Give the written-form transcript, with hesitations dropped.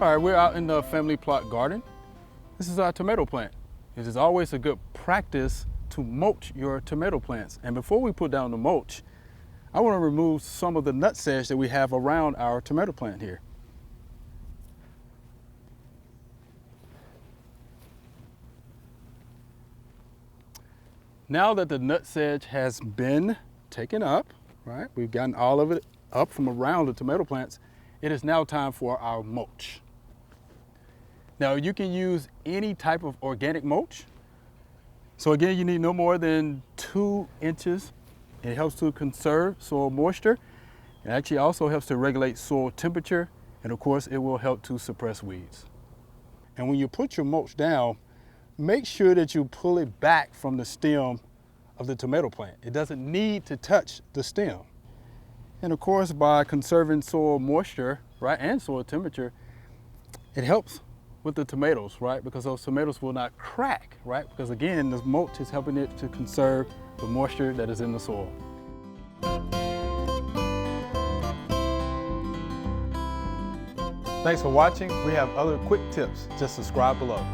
All right, we're out in the family plot garden. This is our tomato plant. It is always a good practice to mulch your tomato plants. And before we put down the mulch, I want to remove some of the nutsedge that we have around our tomato plant here. Now that the nutsedge has been taken up, right, we've gotten all of it up from around the tomato plants, it is now time for our mulch. Now you can use any type of organic mulch. So again, you need no more than 2 inches. It helps to conserve soil moisture. It actually also helps to regulate soil temperature. And of course, it will help to suppress weeds. And when you put your mulch down, make sure that you pull it back from the stem of the tomato plant. It doesn't need to touch the stem. And of course, by conserving soil moisture, right, and soil temperature, it helps with the tomatoes, right? Because those tomatoes will not crack, right? Because again, the mulch is helping it to conserve the moisture that is in the soil. Thanks for watching. We have other quick tips. Just subscribe below.